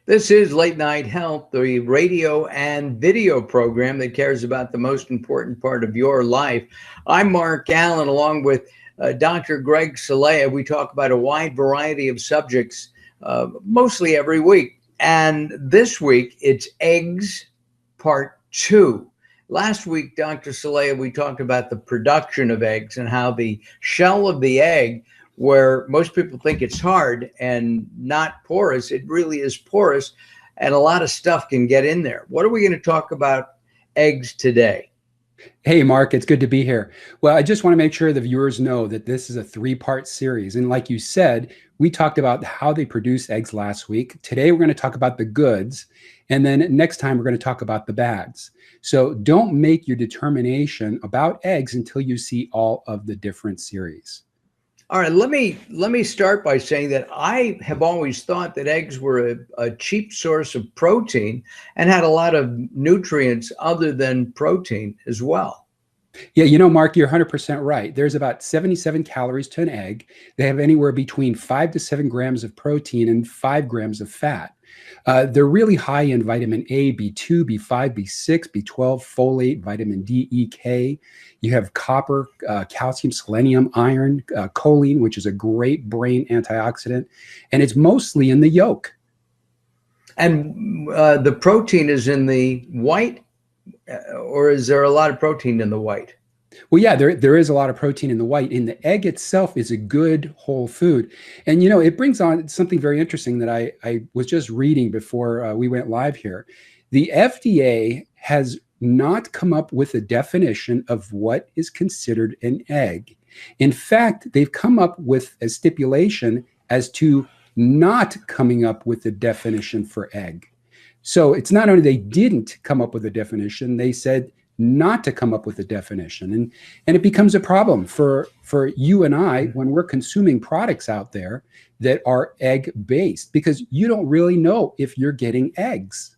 This is Late Night Health, the radio and video program that cares about the most important part of your life. I'm Mark Alyn, along with Dr. Greg Celaya. We talk about a wide variety of subjects, mostly every week. And this week, it's eggs, part two. Last week, Dr. Celaya, we talked about the production of eggs and how the shell of the egg, where most people think it's hard and not porous, it really is porous, and a lot of stuff can get in there. What are we going to talk about eggs today? Hey, Mark, it's good to be here. Well, I just want to make sure the viewers know that this is a three-part series. And like you said, we talked about how they produce eggs last week. Today, we're going to talk about the goods. And then next time, we're going to talk about the bads. So don't make your determination about eggs until you see all of the different series. All right, let me start by saying that I have always thought that eggs were a cheap source of protein and had a lot of nutrients other than protein as well. Yeah, you know, Mark, you're 100% right. There's about 77 calories to an egg. They have anywhere between 5 to 7 grams of protein and 5 grams of fat. They're really high in vitamin A, B2, B5, B6, B12, folate, vitamin D, E, K. You have copper, calcium, selenium, iron, choline, which is a great brain antioxidant. And it's mostly in the yolk. And the protein is in the white, or is there a lot of protein in the white? Well, yeah, there is a lot of protein in the white, and the egg itself is a good whole food. And, you know, it brings on something very interesting that I was just reading before we went live here. The FDA has not come up with a definition of what is considered an egg. In fact, they've come up with a stipulation as to not coming up with a definition for egg. So it's not only they didn't come up with a definition, they said not to come up with a definition. And it becomes a problem for you and I when we're consuming products out there that are egg-based, because you don't really know if you're getting eggs.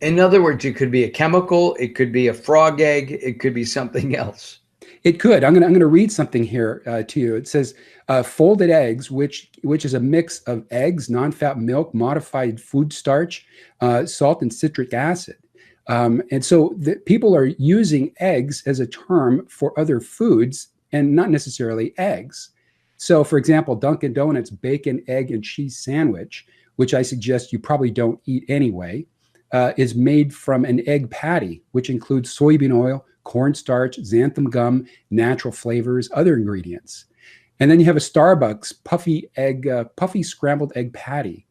In other words, it could be a chemical, it could be a frog egg, it could be something else. It could. I'm gonna read something here to you. It says folded eggs, which is a mix of eggs, non-fat milk, modified food starch, salt, and citric acid. And so people are using eggs as a term for other foods and not necessarily eggs. So, for example, Dunkin' Donuts bacon, egg, and cheese sandwich, which I suggest you probably don't eat anyway, is made from an egg patty, which includes soybean oil, cornstarch, xanthan gum, natural flavors, other ingredients. And then you have a Starbucks puffy scrambled egg patty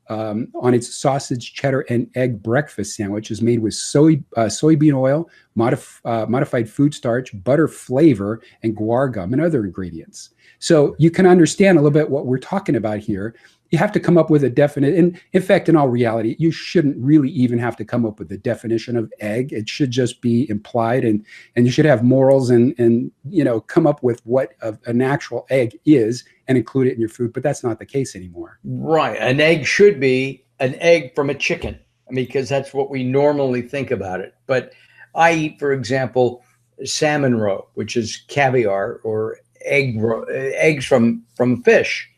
on its sausage, cheddar, and egg breakfast sandwich is made with soybean oil, modified food starch, butter flavor, and guar gum, and other ingredients. So you can understand a little bit what we're talking about here. You have to come up with a definite, and in fact, in all reality, you shouldn't really even have to come up with a definition of egg. It should just be implied, and you should have morals and you know, come up with what an actual egg is and include it in your food. But that's not the case anymore. Right. An egg should be an egg from a chicken, because that's what we normally think about it. But I eat, for example, salmon roe, which is caviar or eggs from fish.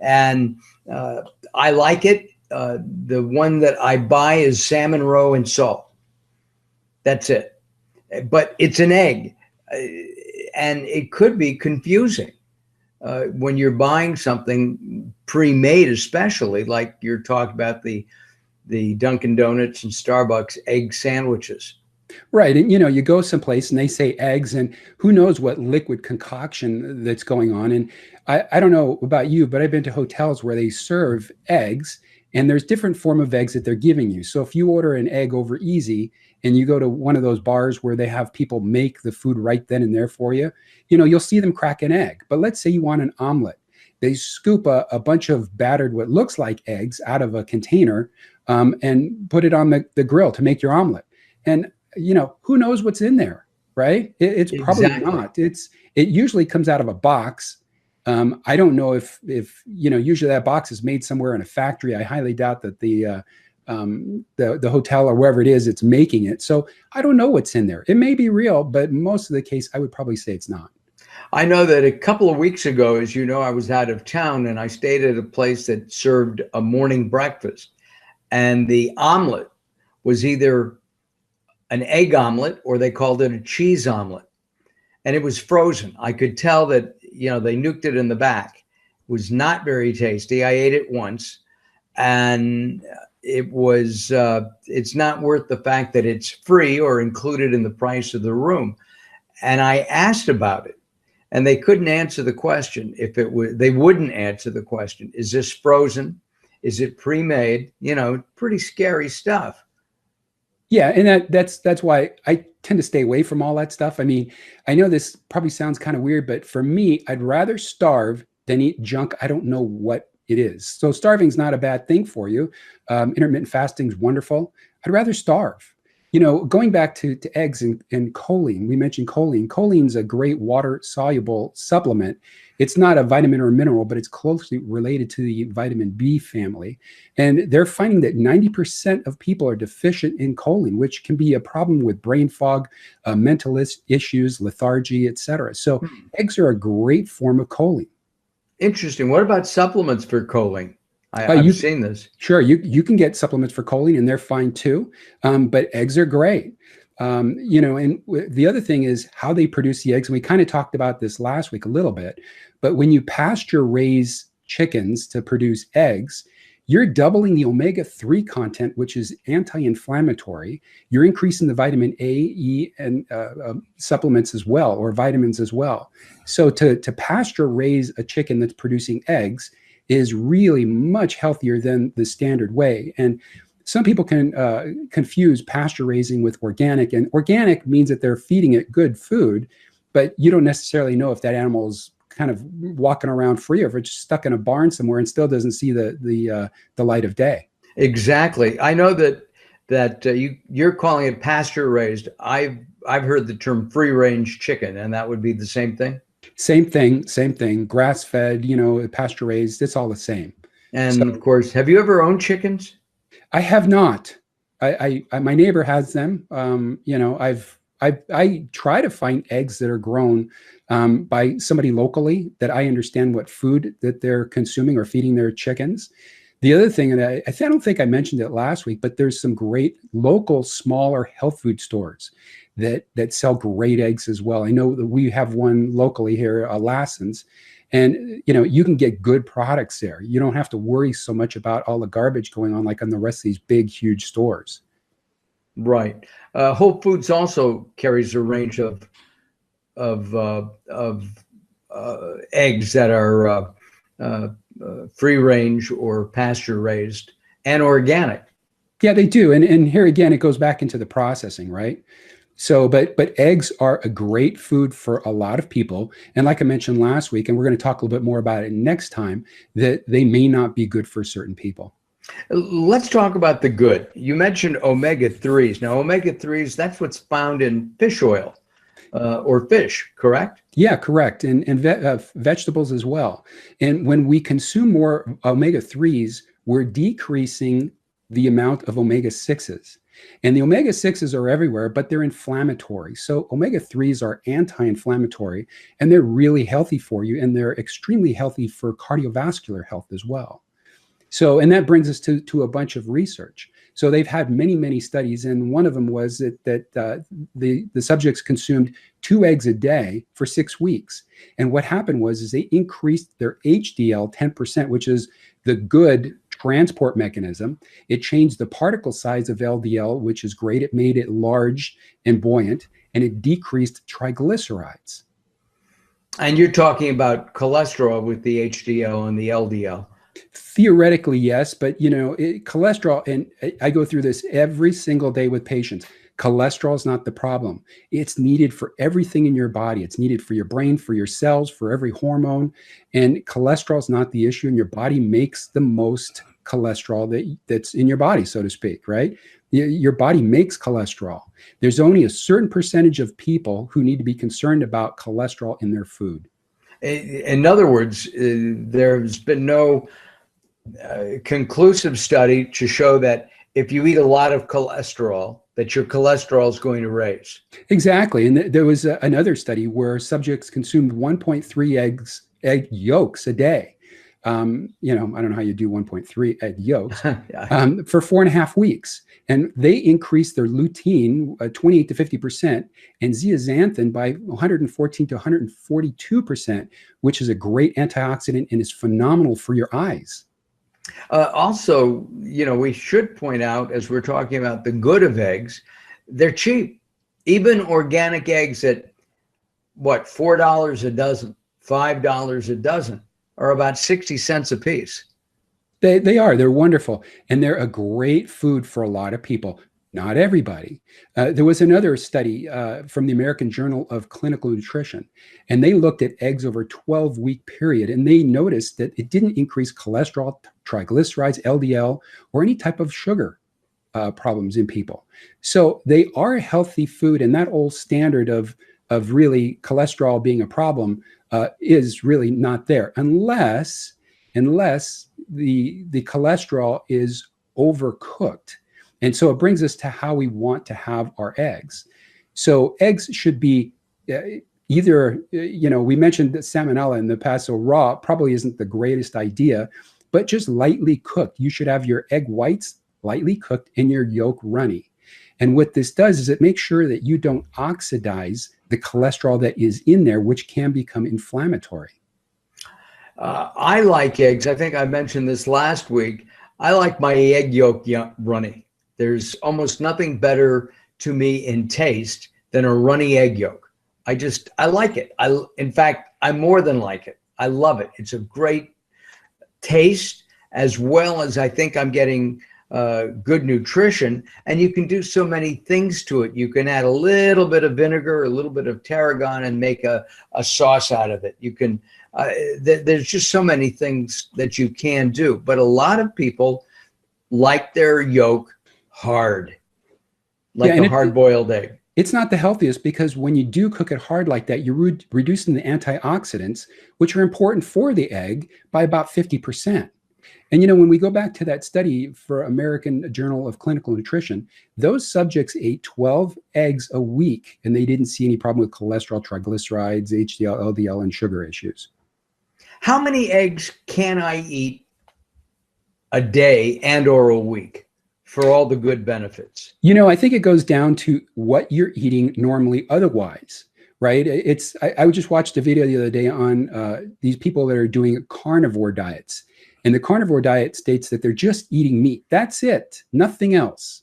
And I like it. The one that I buy is salmon roe and salt. That's it. But it's an egg. And it could be confusing when you're buying something pre-made, especially like you're talking about the Dunkin' Donuts and Starbucks egg sandwiches. Right. And, you know, you go someplace and they say eggs, and who knows what liquid concoction that's going on. And I don't know about you, but I've been to hotels where they serve eggs, and there's different form of eggs that they're giving you. So if you order an egg over easy and you go to one of those bars where they have people make the food right then and there for you, you know, you'll see them crack an egg. But let's say you want an omelet. They scoop a bunch of battered, what looks like eggs, out of a container and put it on the grill to make your omelet. And you know, who knows what's in there, right? It's probably not. It usually comes out of a box. I don't know if you know, usually that box is made somewhere in a factory. I highly doubt that the hotel or wherever it is, it's making it. So I don't know what's in there. It may be real, but most of the case, I would probably say it's not. I know that a couple of weeks ago, as you know, I was out of town and I stayed at a place that served a morning breakfast. and the omelet was either an egg omelet or they called it a cheese omelet, and it was frozen. I could tell that, they nuked it in the back. It was not very tasty. I ate it once, and it's not worth the fact that it's free or included in the price of the room. And I asked about it, and they couldn't answer the question. If it was, they wouldn't answer the question. Is this frozen? Is it pre-made? Pretty scary stuff. Yeah, and that's why I tend to stay away from all that stuff. I mean, I know this probably sounds kind of weird, but for me, I'd rather starve than eat junk I don't know what it is. So starving is not a bad thing for you. Intermittent fasting is wonderful. I'd rather starve. Going back to eggs and choline, we mentioned choline. Choline is a great water soluble supplement. It's not a vitamin or a mineral, but it's closely related to the vitamin B family. And they're finding that 90% of people are deficient in choline, which can be a problem with brain fog, mental issues, lethargy, etc. So eggs are a great form of choline. Interesting. What about supplements for choline? I've seen this. Sure, you can get supplements for choline, and they're fine too. But eggs are great. And the other thing is how they produce the eggs. And we kind of talked about this last week a little bit. But when you pasture raise chickens to produce eggs, you're doubling the omega-3 content, which is anti-inflammatory. You're increasing the vitamin A, E, and supplements as well, or vitamins as well. So to pasture raise a chicken that's producing eggs is really much healthier than the standard way. And some people can confuse pasture raising with organic. And organic means that they're feeding it good food, but you don't necessarily know if that animal is kind of walking around free or if it's stuck in a barn somewhere and still doesn't see the light of day. Exactly. I know that you're calling it pasture raised. I've heard the term free range chicken, and that would be the same thing. Same thing. Grass fed, pasture raised. It's all the same. And so, of course, have you ever owned chickens? I have not. I my neighbor has them. I try to find eggs that are grown by somebody locally that I understand what food that they're consuming or feeding their chickens. The other thing, and I don't think I mentioned it last week, but there's some great local, smaller health food stores that sell great eggs as well. I know that we have one locally here, Lassen's, and you can get good products there. You don't have to worry so much about all the garbage going on like on the rest of these big, huge stores. Right. Whole Foods also carries a range of eggs that are free range or pasture raised and organic. Yeah, they do. And here again, it goes back into the processing, right? So, but eggs are a great food for a lot of people. And like I mentioned last week, and we're going to talk a little bit more about it next time, that they may not be good for certain people. Let's talk about the good. You mentioned omega-3s. Now, omega-3s, that's what's found in fish oil or fish, correct? Yeah, correct. And vegetables as well. And when we consume more omega-3s, we're decreasing the amount of omega-6s. And the omega-6s are everywhere, but they're inflammatory. So omega-3s are anti-inflammatory, and they're really healthy for you, and they're extremely healthy for cardiovascular health as well. So, and that brings us to a bunch of research. So they've had many, many studies, and one of them was that the subjects consumed 2 eggs a day for 6 weeks. And what happened was they increased their HDL 10%, which is the good transport mechanism. It changed the particle size of LDL, which is great. It made it large and buoyant, and it decreased triglycerides. And you're talking about cholesterol with the HDL and the LDL. Theoretically, yes, but cholesterol, and I go through this every single day with patients. Cholesterol is not the problem. It's needed for everything in your body. It's needed for your brain, for your cells, for every hormone. And cholesterol is not the issue. And your body makes the most cholesterol that's in your body, so to speak, right? Your body makes cholesterol. There's only a certain percentage of people who need to be concerned about cholesterol in their food. In other words, there's been no conclusive study to show that if you eat a lot of cholesterol, that your cholesterol is going to raise. Exactly. And there was another study where subjects consumed 1.3 egg yolks a day. you know, I don't know how you do 1.3 egg yolks, Yeah. for 4.5 weeks. And they increased their lutein 28 to 50% and zeaxanthin by 114 to 142%, which is a great antioxidant and is phenomenal for your eyes. Also, you know, we should point out as we're talking about the good of eggs, they're cheap. Even organic eggs at what, $4 a dozen, $5 a dozen, are about 60 cents a piece. They are. They're wonderful. And they're a great food for a lot of people. Not everybody. There was another study from the American Journal of Clinical Nutrition, and they looked at eggs over a 12-week period, and they noticed that it didn't increase cholesterol, triglycerides, LDL, or any type of sugar problems in people. So they are a healthy food, and that old standard of really cholesterol being a problem is really not there, unless the cholesterol is overcooked. And so it brings us to how we want to have our eggs. So eggs should be either, you know, we mentioned salmonella in the past, so raw probably isn't the greatest idea, but just lightly cooked. You should have your egg whites lightly cooked and your yolk runny. And what this does is it makes sure that you don't oxidize the cholesterol that is in there, which can become inflammatory. I like eggs. I think I mentioned this last week. I like my egg yolk runny. There's almost nothing better to me in taste than a runny egg yolk. I like it. In fact, I more than like it. I love it. It's a great taste, as well as I think I'm getting good nutrition, and you can do so many things to it. You can add a little bit of vinegar, a little bit of tarragon, and make a sauce out of it. You can, there's just so many things that you can do, but a lot of people like their yolk hard, like a hard-boiled egg. It's not the healthiest because when you do cook it hard like that, you're reducing the antioxidants, which are important for the egg, by about 50%. And, you know, when we go back to that study for American Journal of Clinical Nutrition, those subjects ate 12 eggs a week, and they didn't see any problem with cholesterol, triglycerides, HDL, LDL, and sugar issues. How many eggs can I eat a day and or a week for all the good benefits? You know, I think it goes down to what you're eating normally otherwise, right? I just watched a video the other day on these people that are doing carnivore diets. And the carnivore diet states that they're just eating meat. That's it, nothing else.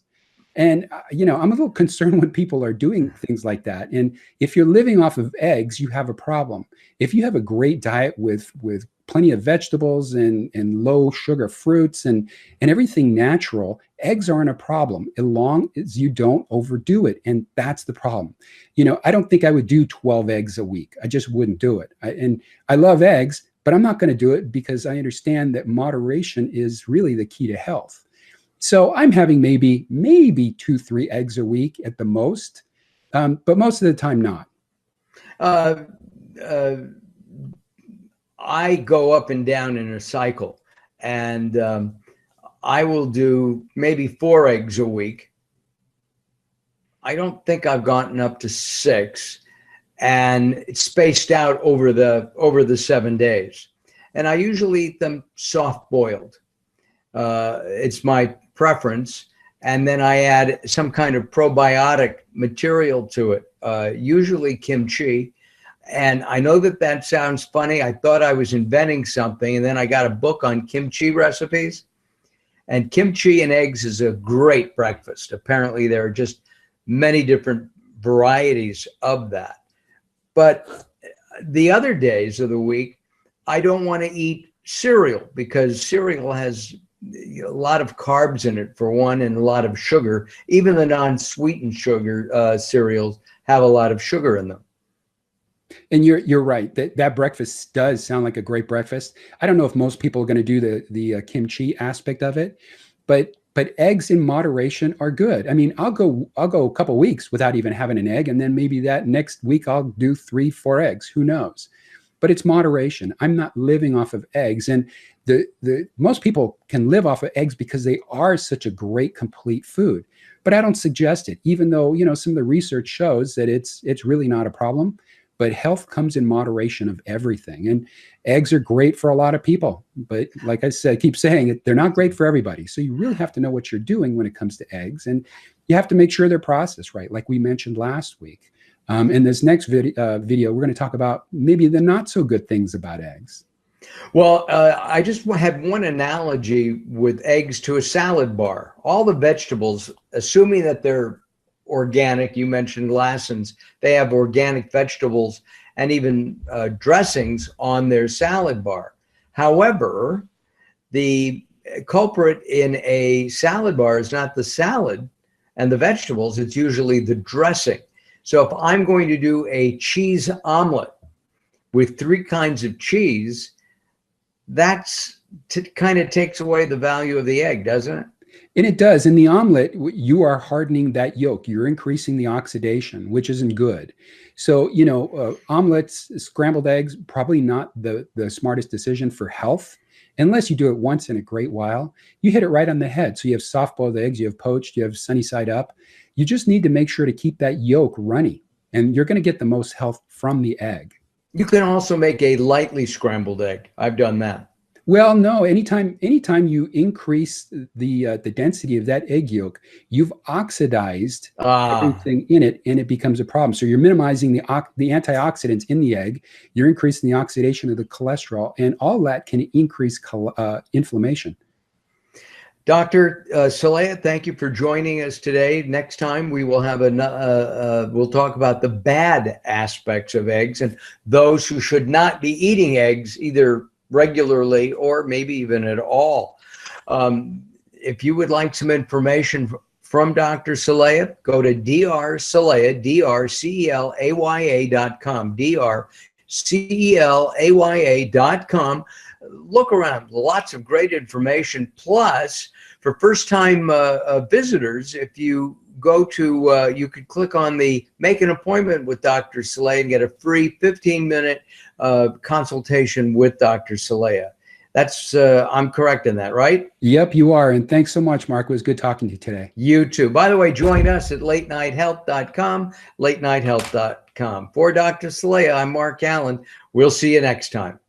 And, you know, I'm a little concerned when people are doing things like that. And if you're living off of eggs, you have a problem. If you have a great diet with plenty of vegetables and low sugar fruits and everything natural, eggs aren't a problem as long as you don't overdo it. And that's the problem. You know, I don't think I would do 12 eggs a week. I just wouldn't do it. And I love eggs, but I'm not going to do it because I understand that moderation is really the key to health. So I'm having maybe 2-3 eggs a week at the most, but most of the time not. I go up and down in a cycle, and I will do maybe 4 eggs a week. I don't think I've gotten up to 6, and it's spaced out over the 7 days. And I usually eat them soft boiled. It's my preference. And then I add some kind of probiotic material to it, usually kimchi. And I know that sounds funny. I thought I was inventing something. And then I got a book on kimchi recipes. And kimchi and eggs is a great breakfast. Apparently, there are just many different varieties of that. But the other days of the week, I don't want to eat cereal because cereal has a lot of carbs in it, for one, and a lot of sugar. Even the non-sweetened sugar cereals have a lot of sugar in them. And you're right. That breakfast does sound like a great breakfast. I don't know if most people are going to do the kimchi aspect of it, but eggs in moderation are good. I mean, I'll go a couple weeks without even having an egg, and then maybe that next week I'll do 3-4 eggs. Who knows? But it's moderation. I'm not living off of eggs, and the most people can live off of eggs because they are such a great complete food. But I don't suggest it, even though, you know, some of the research shows that it's really not a problem. but health comes in moderation of everything. And eggs are great for a lot of people, but like I said, I keep saying it, they're not great for everybody. So you really have to know what you're doing when it comes to eggs, and you have to make sure they're processed right, like we mentioned last week. In this next video, we're going to talk about maybe the not so good things about eggs. Well, I just had one analogy with eggs to a salad bar. All the vegetables, assuming that they're organic, you mentioned Lassen's, they have organic vegetables and even dressings on their salad bar. However, the culprit in a salad bar is not the salad and the vegetables, it's usually the dressing. So if I'm going to do a cheese omelet with 3 kinds of cheese, that's kind of takes away the value of the egg, doesn't it? And it does. In the omelet, you are hardening that yolk. You're increasing the oxidation, which isn't good. So, omelets, scrambled eggs, probably not the smartest decision for health, unless you do it once in a great while. You hit it right on the head. So you have soft-boiled eggs, you have poached, you have sunny side up. You just need to make sure to keep that yolk runny, and you're going to get the most health from the egg. You can also make a lightly scrambled egg. I've done that. Well, no, anytime you increase the density of that egg yolk, you've oxidized everything in it, and it becomes a problem. So you're minimizing the antioxidants in the egg, you're increasing the oxidation of the cholesterol, and all that can increase inflammation. Dr. Celaya, thank you for joining us today. Next time we will have we'll talk about the bad aspects of eggs and those who should not be eating eggs either regularly or maybe even at all. If you would like some information from Dr. Celaya, go to drcelaya, drcelaya.com, drcelaya.com. Look around, lots of great information. Plus, for first-time visitors, if you go to, you could click on the make an appointment with Dr. Celaya and get a free 15-minute consultation with Dr. Celaya. That's, I'm correct in that, right? Yep, you are. And thanks so much, Mark. It was good talking to you today. You too. By the way, join us at latenighthealth.com, latenighthealth.com. For Dr. Celaya, I'm Mark Alyn. We'll see you next time.